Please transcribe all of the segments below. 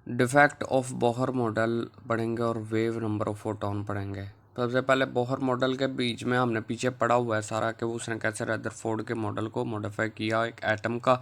Defect of Bohr model पढ़ेंगे और wave number of photon पढ़ेंगे। सबसे पहले बोहर मॉडल के बीच में हमने पीछे पढ़ा हुआ है सारा कि उसने कैसे रदरफोर्ड के मॉडल को मॉडिफाई किया। एक एटम का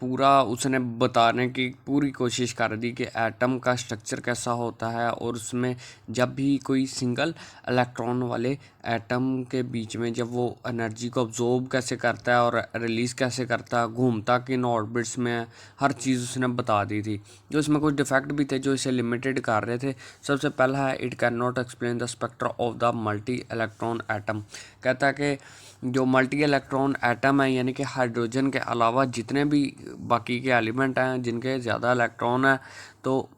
पूरा उसने बताने की पूरी कोशिश कर दी कि एटम का स्ट्रक्चर कैसा होता है और उसमें जब भी कोई सिंगल इलेक्ट्रॉन वाले एटम के बीच में जब वो एनर्जी को अब्जॉर्ब कैसे करता है और रिलीज़ कैसे करता है, घूमता किन ऑर्बिट्स में, हर चीज़ उसने बता दी थी। जो इसमें कुछ डिफेक्ट भी थे जो इसे लिमिटेड कर रहे थे। सबसे पहला है it can not explain the spectra of the multi electron atom. कहता है कि जो मल्टी इलेक्ट्रॉन एटम है यानी कि हाइड्रोजन के अलावा जितने भी बाकी के एलिमेंट हैं जिनके ज़्यादा इलेक्ट्रॉन है तो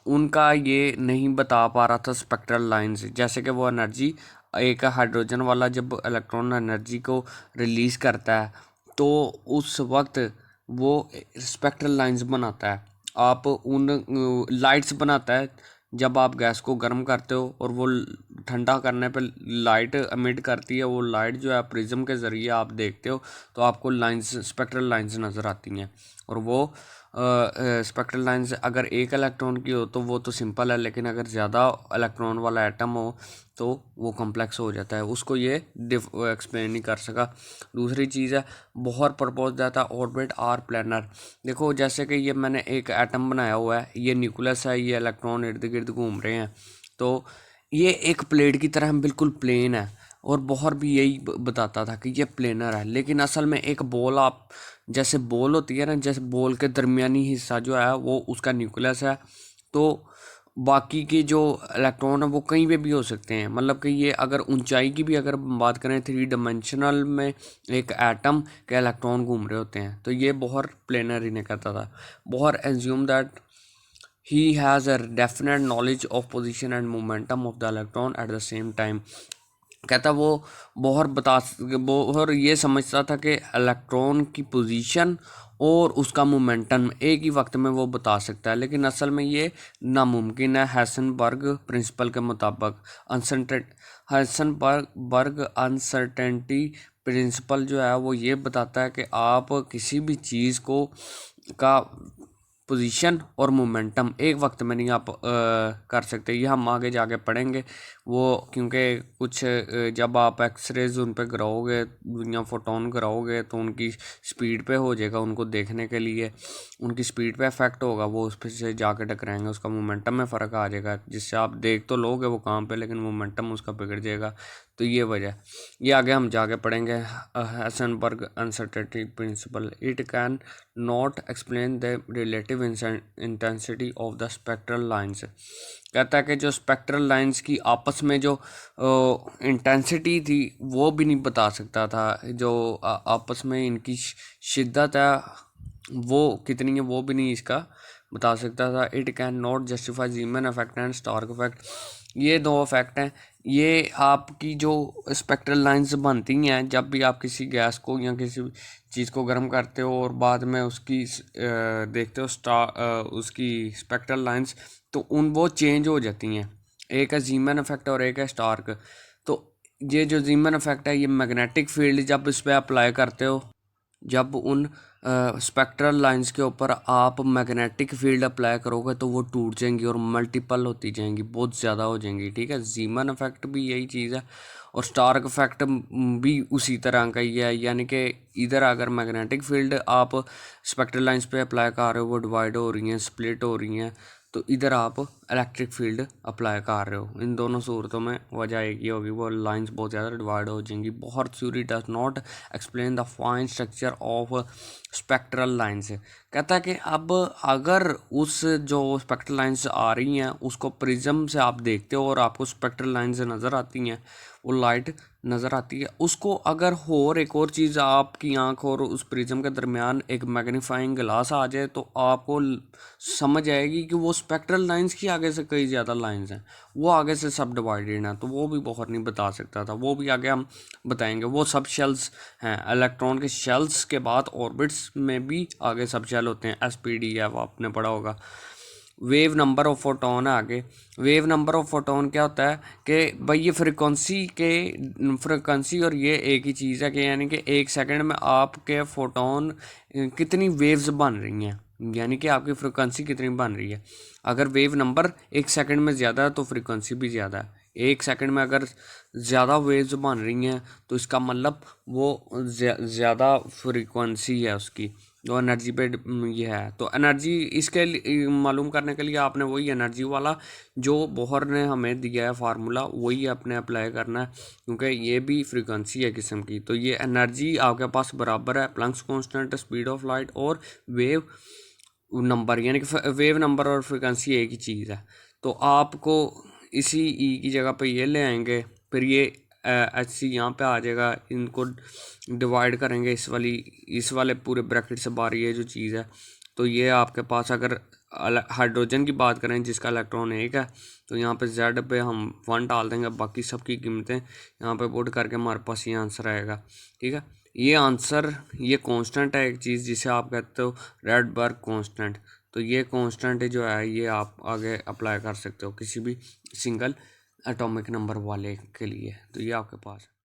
उनका ये नहीं बता पा रहा था स्पेक्ट्रल लाइंस। जैसे कि वो एनर्जी एक हाइड्रोजन वाला जब इलेक्ट्रॉन एनर्जी को रिलीज़ करता है तो उस वक्त वो स्पेक्ट्रल लाइंस बनाता है। आप उन लाइट्स बनाता है जब आप गैस को गर्म करते हो और वो ठंडा करने पे लाइट एमिट करती है। वो लाइट जो है प्रिज्म के ज़रिए आप देखते हो तो आपको लाइंस स्पेक्ट्रल लाइंस नज़र आती हैं। और वो स्पेक्ट्रल लाइंस अगर एक इलेक्ट्रॉन की हो तो वो तो सिंपल है, लेकिन अगर ज़्यादा इलेक्ट्रॉन वाला एटम हो तो वो कॉम्प्लेक्स हो जाता है, उसको ये एक्सप्लेन नहीं कर सका। दूसरी चीज़ है Bohr propose that the orbit are planar. देखो जैसे कि ये मैंने एक एटम बनाया हुआ है, ये न्यूक्लियस है, ये इलेक्ट्रॉन इर्द गिर्द घूम रहे हैं तो ये एक प्लेट की तरह बिल्कुल प्लेन है। और बोहर भी यही बताता था कि ये प्लेनर है, लेकिन असल में एक बॉल, आप जैसे बॉल होती है ना, जैसे बॉल के दरमियानी हिस्सा जो है वो उसका न्यूक्लियस है, तो बाकी के जो इलेक्ट्रॉन है वो कहीं पे भी हो सकते हैं। मतलब कि ये अगर ऊंचाई की भी अगर बात करें 3 डायमेंशनल में एक एटम के इलेक्ट्रॉन घूम रहे होते हैं तो ये बोहर प्लेनर ही ने कहता था। Bohr assume that he has a definite knowledge of position and momentum of the electron at the same time। कहता वो बोहर ये समझता था कि इलेक्ट्रॉन की पोजीशन और उसका मोमेंटम एक ही वक्त में वो बता सकता है, लेकिन असल में ये नामुमकिन है। हैसनबर्ग प्रिंसिपल के मुताबिक हैसनबर्ग अनसर्टेनिटी प्रिंसिपल जो है वो ये बताता है कि आप किसी भी चीज़ को का पोजीशन और मोमेंटम एक वक्त में नहीं आप कर सकते। ये हम आगे जाके पढ़ेंगे वो, क्योंकि कुछ जब आप एक्सरेज उन पे गिराओगे या फोटोन गिराओगे तो उनकी स्पीड पे हो जाएगा, उनको देखने के लिए उनकी स्पीड पे इफेक्ट होगा, वो उस पर से जाके टकराएंगे, उसका मोमेंटम में फ़र्क आ जाएगा, जिससे आप देख तो लोगे वो काम पे लेकिन मोमेंटम उसका बिगड़ जाएगा। तो ये वजह, ये आगे हम जाके पढ़ेंगे। Heisenberg uncertainty principle it can not explain the relative intensity of the spectral lines. कहता है कि जो स्पेक्ट्रल लाइंस की आपस में जो इंटेंसिटी थी वो भी नहीं बता सकता था, जो आपस में इनकी शिद्दत है वो कितनी है वो भी नहीं इसका बता सकता था। It can not justify Zeeman effect and Stark effect. ये दो इफेक्ट हैं, ये आपकी जो स्पेक्ट्रल लाइंस बनती हैं जब भी आप किसी गैस को या किसी चीज़ को गर्म करते हो और बाद में उसकी देखते हो उसकी स्पेक्ट्रल लाइंस, तो वो चेंज हो जाती हैं। एक है जीमन इफेक्ट और एक है स्टार्क। तो ये जो जीमन इफेक्ट है ये मैग्नेटिक फील्ड जब इस पर अप्लाई करते हो, जब उन स्पेक्ट्रल लाइंस के ऊपर आप मैग्नेटिक फील्ड अप्लाई करोगे तो वो टूट जाएंगी और मल्टीपल होती जाएंगी, बहुत ज़्यादा हो जाएंगी। ठीक है, जीमन इफेक्ट भी यही चीज़ है और स्टार्क इफेक्ट भी उसी तरह का ही है। यानी कि इधर अगर मैग्नेटिक फील्ड आप स्पेक्ट्रल लाइंस पे अप्लाई कर रहे हो वो डिवाइड हो रही हैं, स्प्लिट हो रही हैं, तो इधर आप इलेक्ट्रिक फील्ड अप्लाई कर रहे हो। इन दोनों सूरतों में वजह एक ही होगी, वो लाइंस बहुत ज़्यादा डिवाइड हो जाएंगी। Bohr theory does not explain the fine structure of spectral lines. कहता है कि अब अगर उस जो स्पेक्ट्रल लाइंस आ रही हैं उसको प्रिज्म से आप देखते हो और आपको स्पेक्ट्रल लाइंस नज़र आती हैं, वो लाइट नज़र आती है, उसको अगर और एक और चीज़ आपकी आंख और उस प्रिज्म के दरमियान एक मैग्नीफाइंग ग्लास आ जाए तो आपको समझ आएगी कि वो स्पेक्ट्रल लाइंस की आगे से कई ज़्यादा लाइंस हैं, वो आगे से सब डिवाइडेड हैं। तो वो भी बहुत नहीं बता सकता था, वो भी आगे हम बताएंगे। वो सब शेल्स हैं, इलेक्ट्रॉन के शेल्स के बाद ऑर्बिट्स में भी आगे सब शेल होते हैं। SPD है वो आपने पढ़ा होगा। वेव नंबर ऑफ फोटोन है आगे। वेव नंबर ऑफ फोटोन क्या होता है कि भाई ये फ्रिक्वेंसी और ये एक ही चीज़ है कि यानी कि 1 सेकंड में आपके फोटोन कितनी वेव्स बन रही हैं। यानी कि आपकी फ्रिक्वेंसी कितनी बन रही है। अगर वेव नंबर 1 सेकंड में ज़्यादा है तो फ्रिक्वेंसी भी ज़्यादा है। 1 सेकंड में अगर ज़्यादा वेव्स बन रही हैं तो इसका मतलब वो ज़्यादा फ्रिक्वेंसी है उसकी, जो एनर्जी पे ये है। तो एनर्जी इसके मालूम करने के लिए आपने वही एनर्जी वाला जो बोहर ने हमें दिया है फार्मूला, वही अपने अप्लाई करना है, क्योंकि ये भी फ्रिक्वेंसी है किस्म की। तो ये एनर्जी आपके पास बराबर है Planck's constant, speed of light और वेव नंबर, यानी कि वेव नंबर और फ्रिक्वेंसी एक ही चीज़ है। तो आपको इसी ई की जगह पे ये ले आएंगे, फिर ये एच सी यहाँ पे आ जाएगा, इनको डिवाइड करेंगे इस वाले पूरे ब्रैकेट से बाहर ये जो चीज़ है। तो ये आपके पास अगर हाइड्रोजन की बात करें जिसका इलेक्ट्रॉन 1 है, तो यहाँ पे जेड पे हम 1 डाल देंगे, बाकी सबकी कीमतें यहाँ पे पुट करके हमारे पास ये आंसर आएगा। ठीक है, ये आंसर ये कांस्टेंट है एक चीज़ जिसे आप कहते हो रैडबर्ग कांस्टेंट। तो ये कांस्टेंट जो है ये आप आगे अप्लाई कर सकते हो किसी भी सिंगल एटॉमिक नंबर वाले के लिए। तो ये आपके पास है।